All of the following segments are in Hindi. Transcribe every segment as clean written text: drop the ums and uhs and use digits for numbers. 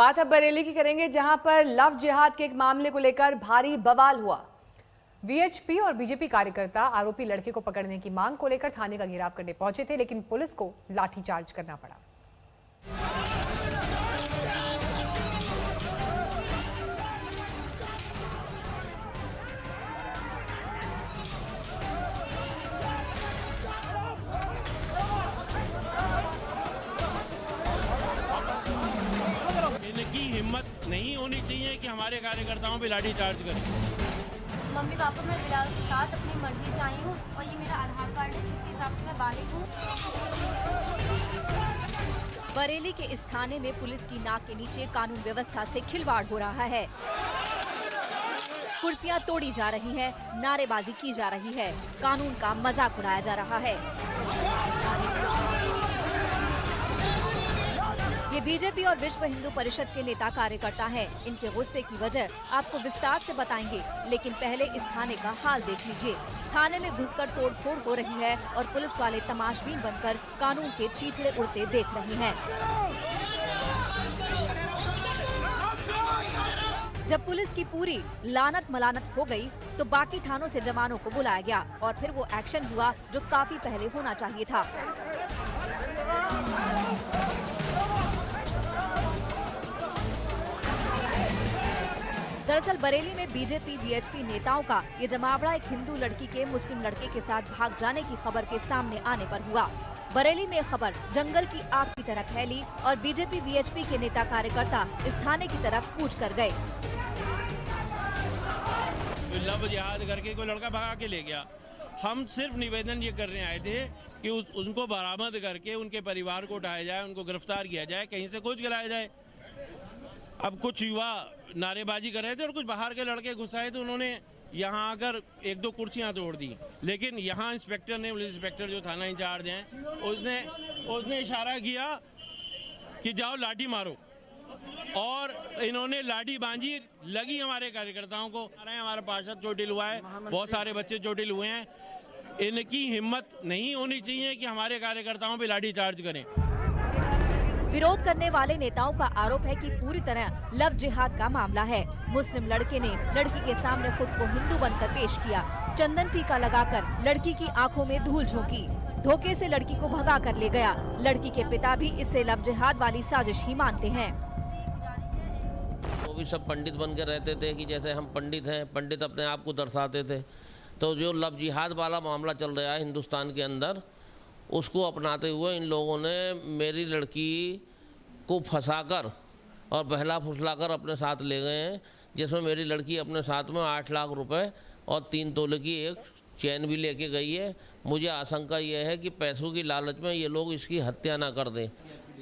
बात अब बरेली की करेंगे, जहां पर लव जिहाद के एक मामले को लेकर भारी बवाल हुआ। वीएचपी और बीजेपी कार्यकर्ता आरोपी लड़के को पकड़ने की मांग को लेकर थाने का घेराव करने पहुंचे थे, लेकिन पुलिस को लाठीचार्ज करना पड़ा। इनकी हिम्मत नहीं होनी चाहिए कि हमारे कार्यकर्ताओं पे लाठी चार्ज करें। मम्मी पापा मैं बिलाल के साथ अपनी मर्जी से आई हूँ और ये मेरा आधार कार्ड है जिसके हिसाब से मैं बालिग हूँ। बरेली के इस थाने में पुलिस की नाक के नीचे कानून व्यवस्था से खिलवाड़ हो रहा है। कुर्सियां तोड़ी जा रही हैं, नारेबाजी की जा रही है, कानून का मजाक उड़ाया जा रहा है। ये बीजेपी और विश्व हिंदू परिषद के नेता कार्यकर्ता हैं। इनके गुस्से की वजह आपको विस्तार से बताएंगे, लेकिन पहले इस थाने का हाल देख लीजिए। थाने में घुसकर तोड़फोड़ हो रही है और पुलिस वाले तमाशबीन बनकर कानून के चीथड़े उड़ते देख रहे हैं। जब पुलिस की पूरी लानत मलानत हो गई, तो बाकी थानों से जवानों को बुलाया गया और फिर वो एक्शन हुआ जो काफी पहले होना चाहिए था। दरअसल बरेली में बीजेपी वीएचपी नेताओं का ये जमावड़ा एक हिंदू लड़की के मुस्लिम लड़के के साथ भाग जाने की खबर के सामने आने पर हुआ। बरेली में खबर जंगल की आग की तरह फैली और बीजेपी वीएचपी के नेता कार्यकर्ता इस थाने की तरफ कूच कर गए। लव जिहाद करके कोई लड़का भगा के ले गया। हम सिर्फ निवेदन ये करने आए थे कि उनको बरामद करके उनके परिवार को उठाया जाए, उनको गिरफ्तार किया जाए, कहीं से खोज गिराया जाए। अब कुछ युवा नारेबाजी कर रहे थे और कुछ बाहर के लड़के घुस आए तो उन्होंने यहाँ आकर एक दो कुर्सियाँ तोड़ दी। लेकिन यहाँ इंस्पेक्टर ने, पुलिस इंस्पेक्टर जो थाना इंचार्ज हैं, उसने इशारा किया कि जाओ लाठी मारो, और इन्होंने लाठी बांधी, लगी हमारे कार्यकर्ताओं को। हमारा पार्षद चोटिल हुआ है, बहुत सारे बच्चे चोटिल हुए हैं। इनकी हिम्मत नहीं होनी चाहिए कि हमारे कार्यकर्ताओं पे लाठी चार्ज करें। विरोध करने वाले नेताओं का आरोप है कि पूरी तरह लव जिहाद का मामला है। मुस्लिम लड़के ने लड़की के सामने खुद को हिंदू बनकर पेश किया, चंदन टीका लगाकर लड़की की आंखों में धूल झोंकी, धोखे से लड़की को भगा कर ले गया। लड़की के पिता भी इसे लव जिहाद वाली साजिश ही मानते हैं। वो भी सब पंडित बन के रहते थे कि जैसे हम पंडित हैं, पंडित अपने आप को दर्शाते थे। तो जो लव जिहाद वाला मामला चल रहा है हिंदुस्तान के अंदर, उसको अपनाते हुए इन लोगों ने मेरी लड़की को फंसाकर और बहला फुसलाकर अपने साथ ले गए हैं, जिसमें मेरी लड़की अपने साथ में 8 लाख रुपए और 3 तोले की एक चैन भी लेके गई है। मुझे आशंका ये है कि पैसों की लालच में ये लोग इसकी हत्या ना कर दें।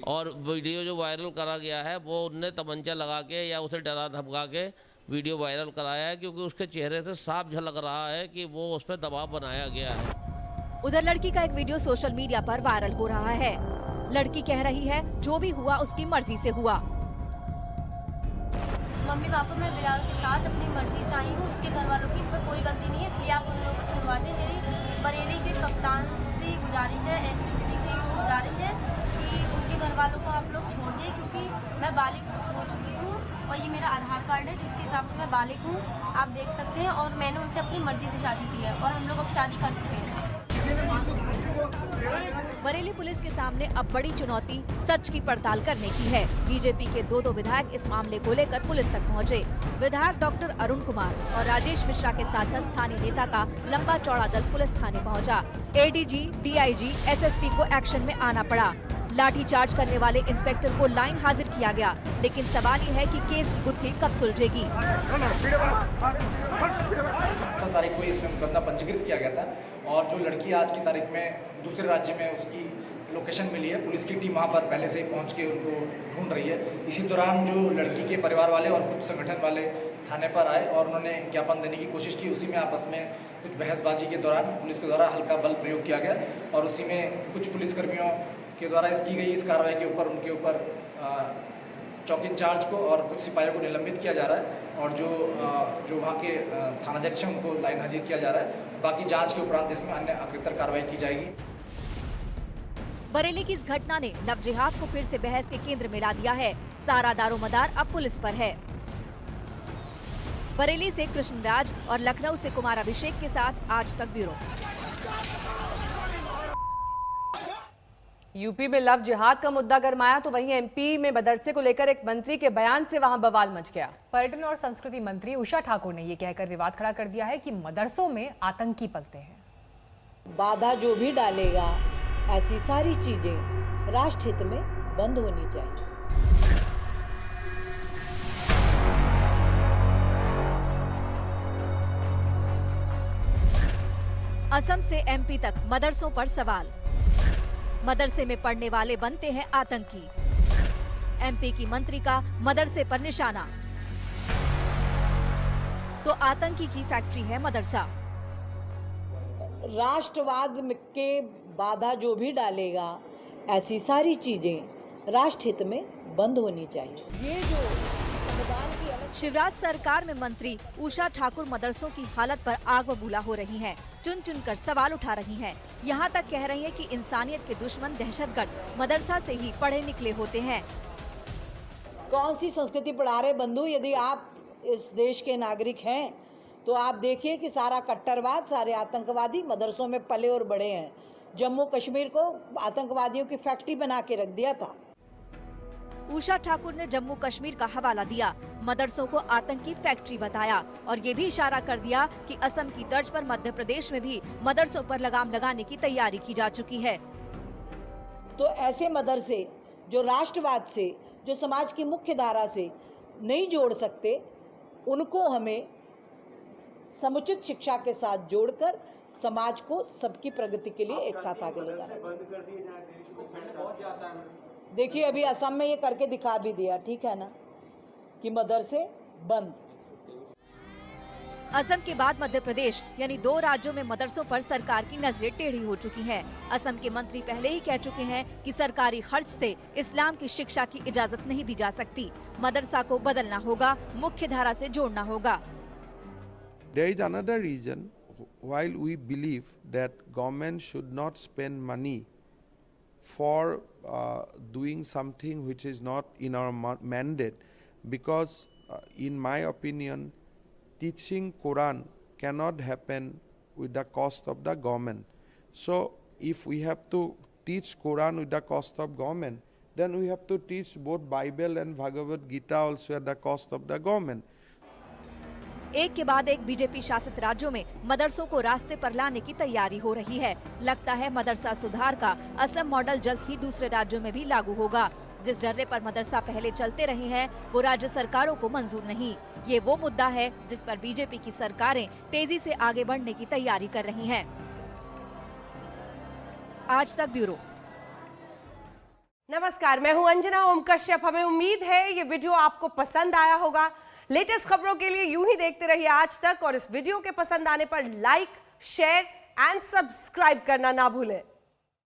और वीडियो जो वायरल करा गया है वो उनने तमंचा लगा के या उसे डरा धमका के वीडियो वायरल कराया है, क्योंकि उसके चेहरे से साफ झलक रहा है कि वो उस पर दबाव बनाया गया है। उधर लड़की का एक वीडियो सोशल मीडिया पर वायरल हो रहा है। लड़की कह रही है जो भी हुआ उसकी मर्जी से हुआ। मम्मी पापा मैं बिलाल के साथ अपनी मर्जी से आई हूँ, उसके घर वालों की इस पर कोई गलती नहीं है, इसलिए आप उन लोगों को छुड़वा दें। मेरी बरेली के कप्तान से गुजारिश है, एनपीसीटी से गुजारिश है कि उनके घर वालों को आप लोग छोड़ दें, क्योंकि मैं बालिग हो चुकी हूँ और ये मेरा आधार कार्ड है जिसके हिसाब से मैं बालिग हूँ, आप देख सकते हैं। और मैंने उनसे अपनी मर्जी से शादी की है और हम लोग अब शादी कर चुके हैं। बरेली पुलिस के सामने अब बड़ी चुनौती सच की पड़ताल करने की है। बीजेपी के 2 विधायक इस मामले को लेकर पुलिस तक पहुंचे। विधायक डॉक्टर अरुण कुमार और राजेश मिश्रा के साथ साथ स्थानीय नेता का लंबा चौड़ा दल पुलिस थाने पहुंचा। एडीजी, डीआईजी, एसएसपी को एक्शन में आना पड़ा। लाठी चार्ज करने वाले इंस्पेक्टर को लाइन हाजिर किया गया, लेकिन सवाल ये है कि केस की गुत्थी कब सुलझेगी। तारीख को इसमें मुकदमा पंजीकृत किया गया था और जो लड़की आज की तारीख में दूसरे राज्य में उसकी लोकेशन मिली है, पुलिस की टीम वहाँ पर पहले से ही पहुँच के उनको ढूंढ रही है। इसी दौरान जो लड़की के परिवार वाले और कुछ संगठन वाले थाने पर आए और उन्होंने ज्ञापन देने की कोशिश की। उसी में आपस में कुछ बहसबाजी के दौरान पुलिस के द्वारा हल्का बल प्रयोग किया गया और उसी में कुछ पुलिसकर्मियों के द्वारा की गई इस कार्रवाई के ऊपर उनके ऊपर चौकी इंचार्ज को और कुछ सिपाहियों को निलंबित किया जा रहा है और जो वहाँ के थानाध्यक्ष हैं उनको लाइन हाजिर किया जा रहा है। बाकी जांच के उपरांत इसमें अन्य अग्रतर कार्रवाई की जाएगी। बरेली की इस घटना ने लव जिहाद को फिर से बहस के केंद्र में ला दिया है। सारा दारोमदार अब पुलिस पर है। बरेली से कृष्णराज और लखनऊ से कुमार अभिषेक के साथ आज तक ब्यूरो। यूपी में लव जिहाद का मुद्दा गरमाया तो वहीं एमपी में मदरसे को लेकर एक मंत्री के बयान से वहां बवाल मच गया। पर्यटन और संस्कृति मंत्री उषा ठाकुर ने ये कहकर विवाद खड़ा कर दिया है कि मदरसों में आतंकी पलते हैं। बाधा जो भी डालेगा, ऐसी सारी चीजें राष्ट्र हित में बंद होनी चाहिए। असम से एमपी तक मदरसों पर सवाल। मदरसे में पढ़ने वाले बनते हैं आतंकी। एमपी की मंत्री का मदरसे पर निशाना। तो आतंकी की फैक्ट्री है मदरसा। राष्ट्रवाद के बाधा जो भी डालेगा, ऐसी सारी चीजें राष्ट्र हित में बंद होनी चाहिए। ये जो संविधान की शिवराज सरकार में मंत्री उषा ठाकुर मदरसों की हालत पर आग बबूला हो रही हैं, चुन चुन कर सवाल उठा रही हैं। यहाँ तक कह रही हैं कि इंसानियत के दुश्मन दहशतगर्द मदरसा से ही पढ़े निकले होते हैं। कौन सी संस्कृति पढ़ा रहे बंधु? यदि आप इस देश के नागरिक हैं तो आप देखिए कि सारा कट्टरवाद, सारे आतंकवादी मदरसों में पले और बड़े हैं। जम्मू कश्मीर को आतंकवादियों की फैक्ट्री बना के रख दिया था। उषा ठाकुर ने जम्मू कश्मीर का हवाला दिया, मदरसों को आतंकी फैक्ट्री बताया और ये भी इशारा कर दिया कि असम की तर्ज पर मध्य प्रदेश में भी मदरसों पर लगाम लगाने की तैयारी की जा चुकी है। तो ऐसे मदरसे जो राष्ट्रवाद से, जो समाज की मुख्य धारा से नहीं जोड़ सकते, उनको हमें समुचित शिक्षा के साथ जोड़कर समाज को सबकी प्रगति के लिए एक साथ आगे ले जाना। देखिए अभी असम में ये करके दिखा भी दिया, ठीक है ना, कि मदरसे बंद। असम के बाद मध्य प्रदेश यानी 2 राज्यों में मदरसों पर सरकार की नजरें टेढ़ी हो चुकी हैं। असम के मंत्री पहले ही कह चुके हैं कि सरकारी खर्च से इस्लाम की शिक्षा की इजाजत नहीं दी जा सकती। मदरसा को बदलना होगा, मुख्य धारा से जोड़ना होगा। There is another reason while we believe that government should not spend money for doing something which is not in our mandate, because in my opinion teaching Quran cannot happen with the cost of the government. So if we have to teach Quran with the cost of government, then we have to teach both Bible and Bhagavad Gita also at the cost of the government. एक के बाद एक बीजेपी शासित राज्यों में मदरसों को रास्ते पर लाने की तैयारी हो रही है। लगता है मदरसा सुधार का असम मॉडल जल्द ही दूसरे राज्यों में भी लागू होगा। जिस डर्रे पर मदरसा पहले चलते रहे हैं वो राज्य सरकारों को मंजूर नहीं। ये वो मुद्दा है जिस पर बीजेपी की सरकारें तेजी से आगे बढ़ने की तैयारी कर रही हैं। आज तक ब्यूरो। नमस्कार, मैं हूं अंजना ओम कश्यप। हमें उम्मीद है ये वीडियो आपको पसंद आया होगा। लेटेस्ट खबरों के लिए यूं ही देखते रहिए आज तक और इस वीडियो के पसंद आने पर लाइक, शेयर एंड सब्सक्राइब करना ना भूलें।